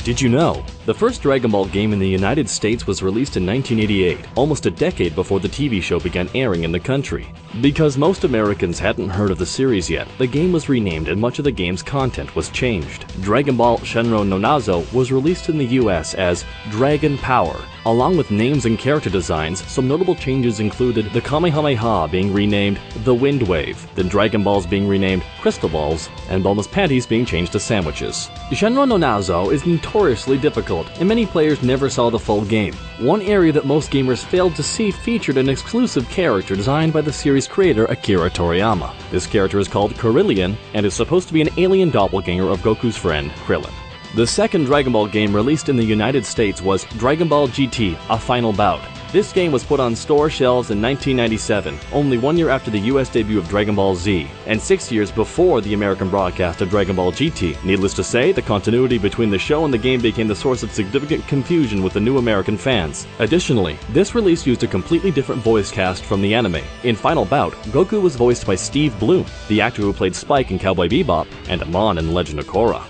Did you know? The first Dragon Ball game in the United States was released in 1988, almost a decade before the TV show began airing in the country. Because most Americans hadn't heard of the series yet, the game was renamed and much of the game's content was changed. Dragon Ball Shenron no Nazo was released in the US as Dragon Power. Along with names and character designs, some notable changes included the Kamehameha being renamed the Wind Wave, then Dragon Balls being renamed Crystal Balls, and Bulma's panties being changed to sandwiches. Shenron no Nazo is notoriously difficult, and many players never saw the full game. One area that most gamers failed to see featured an exclusive character designed by the series creator Akira Toriyama. This character is called Krillin and is supposed to be an alien doppelganger of Goku's friend, Krillin. The second Dragon Ball game released in the United States was Dragon Ball GT: A Final Bout. This game was put on store shelves in 1997, only 1 year after the US debut of Dragon Ball Z, and 6 years before the American broadcast of Dragon Ball GT. Needless to say, the continuity between the show and the game became the source of significant confusion with the new American fans. Additionally, this release used a completely different voice cast from the anime. In Final Bout, Goku was voiced by Steve Blum, the actor who played Spike in Cowboy Bebop, and Amon in Legend of Korra.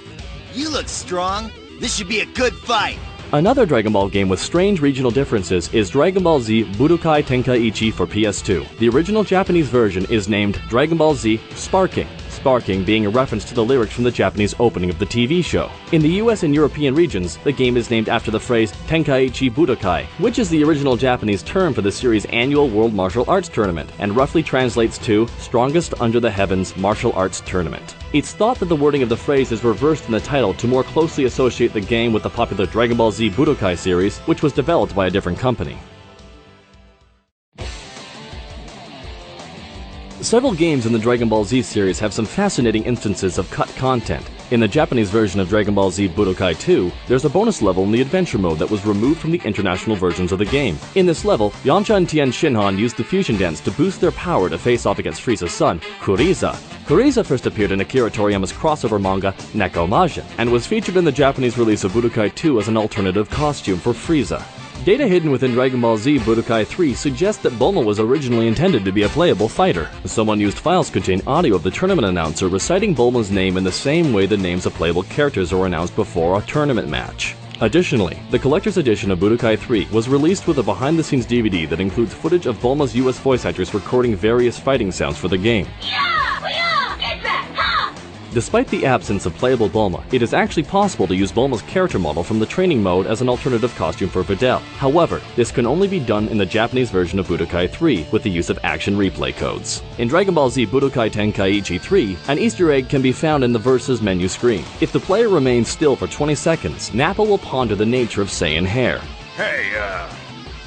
You look strong. This should be a good fight. Another Dragon Ball game with strange regional differences is Dragon Ball Z Budokai Tenkaichi for PS2. The original Japanese version is named Dragon Ball Z Sparking, Sparking being a reference to the lyrics from the Japanese opening of the TV show. In the US and European regions, the game is named after the phrase Tenkaichi Budokai, which is the original Japanese term for the series' annual World Martial Arts Tournament, and roughly translates to Strongest Under the Heavens Martial Arts Tournament. It's thought that the wording of the phrase is reversed in the title to more closely associate the game with the popular Dragon Ball Z Budokai series, which was developed by a different company. Several games in the Dragon Ball Z series have some fascinating instances of cut content. In the Japanese version of Dragon Ball Z Budokai 2, there's a bonus level in the adventure mode that was removed from the international versions of the game. In this level, Yamcha and Tien Shinhan used the fusion dance to boost their power to face off against Frieza's son, Kuriza. Kuriza first appeared in Akira Toriyama's crossover manga, Neko Majin, and was featured in the Japanese release of Budokai 2 as an alternative costume for Frieza. Data hidden within Dragon Ball Z Budokai 3 suggests that Bulma was originally intended to be a playable fighter. Some unused files contain audio of the tournament announcer reciting Bulma's name in the same way the names of playable characters are announced before a tournament match. Additionally, the collector's edition of Budokai 3 was released with a behind-the-scenes DVD that includes footage of Bulma's US voice actors recording various fighting sounds for the game. Despite the absence of playable Bulma, it is actually possible to use Bulma's character model from the training mode as an alternative costume for Videl. However, this can only be done in the Japanese version of Budokai 3 with the use of action replay codes. In Dragon Ball Z Budokai Tenkaichi 3, an Easter egg can be found in the Versus menu screen. If the player remains still for 20 seconds, Nappa will ponder the nature of Saiyan hair. Hey,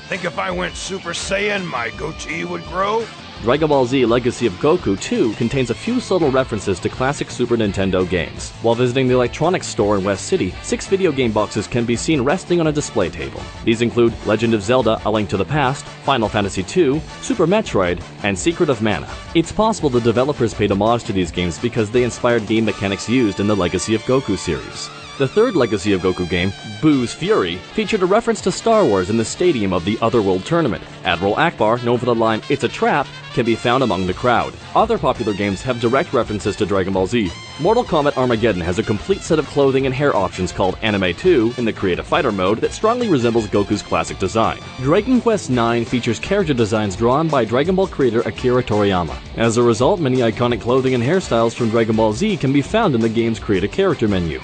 think if I went Super Saiyan, my goatee would grow? Dragon Ball Z Legacy of Goku 2 contains a few subtle references to classic Super Nintendo games. While visiting the electronics store in West City, 6 video game boxes can be seen resting on a display table. These include Legend of Zelda: A Link to the Past, Final Fantasy II, Super Metroid, and Secret of Mana. It's possible the developers paid homage to these games because they inspired game mechanics used in the Legacy of Goku series. The third Legacy of Goku game, Boo's Fury, featured a reference to Star Wars in the stadium of the Otherworld tournament. Admiral Akbar, known for the line, "It's a trap," can be found among the crowd. Other popular games have direct references to Dragon Ball Z. Mortal Kombat Armageddon has a complete set of clothing and hair options called Anime 2 in the Create a Fighter mode that strongly resembles Goku's classic design. Dragon Quest IX features character designs drawn by Dragon Ball creator Akira Toriyama. As a result, many iconic clothing and hairstyles from Dragon Ball Z can be found in the game's Create a Character menu.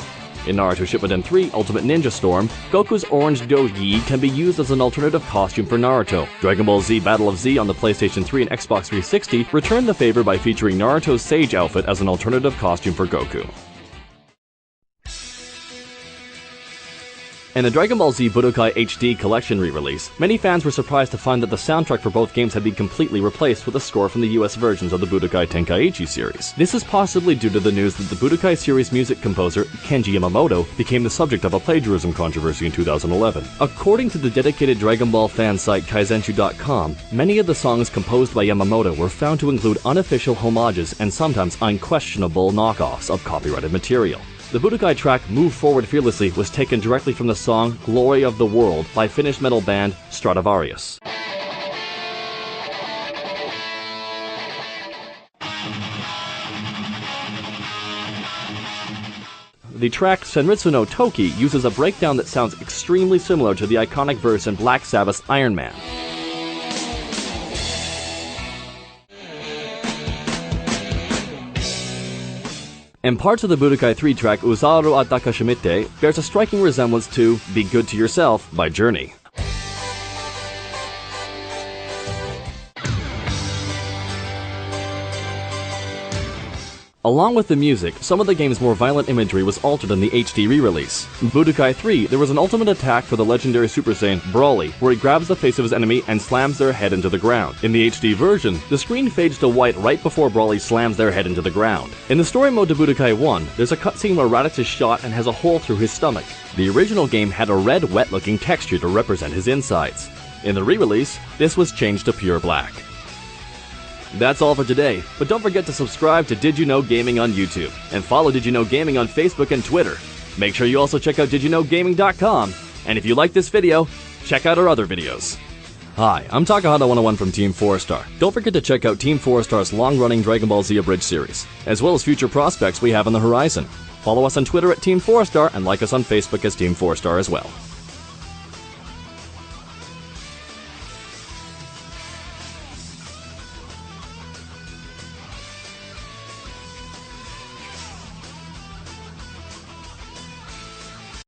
In Naruto Shippuden 3 Ultimate Ninja Storm, Goku's orange doji can be used as an alternative costume for Naruto. Dragon Ball Z Battle of Z on the PlayStation 3 and Xbox 360 returned the favor by featuring Naruto's Sage outfit as an alternative costume for Goku. In the Dragon Ball Z Budokai HD Collection re-release, many fans were surprised to find that the soundtrack for both games had been completely replaced with a score from the US versions of the Budokai Tenkaichi series. This is possibly due to the news that the Budokai series music composer, Kenji Yamamoto, became the subject of a plagiarism controversy in 2011. According to the dedicated Dragon Ball fan site Kaizenshuu.com, many of the songs composed by Yamamoto were found to include unofficial homages and sometimes unquestionable knockoffs of copyrighted material. The Budokai track Move Forward Fearlessly was taken directly from the song Glory of the World by Finnish metal band Stratovarius. the track Senritsu no Toki uses a breakdown that sounds extremely similar to the iconic verse in Black Sabbath's Iron Man. And parts of the Budokai 3 track Uzaru Atakashimite bears a striking resemblance to Be Good to Yourself by Journey. Along with the music, some of the game's more violent imagery was altered in the HD re-release. In Budokai 3, there was an ultimate attack for the legendary Super Saiyan Broly, where he grabs the face of his enemy and slams their head into the ground. In the HD version, the screen fades to white right before Broly slams their head into the ground. In the story mode to Budokai 1, there's a cutscene where Raditz is shot and has a hole through his stomach. The original game had a red, wet-looking texture to represent his insides. In the re-release, this was changed to pure black. That's all for today, but don't forget to subscribe to Did You Know Gaming on YouTube, and follow Did You Know Gaming on Facebook and Twitter. Make sure you also check out didyouknowgaming.com, and if you like this video, check out our other videos. Hi, I'm Takahata101 from TeamFourStar. Don't forget to check out TeamFourStar's long-running Dragon Ball Z Abridged series, as well as future prospects we have on the horizon. Follow us on Twitter at TeamFourStar, and like us on Facebook as TeamFourStar as well.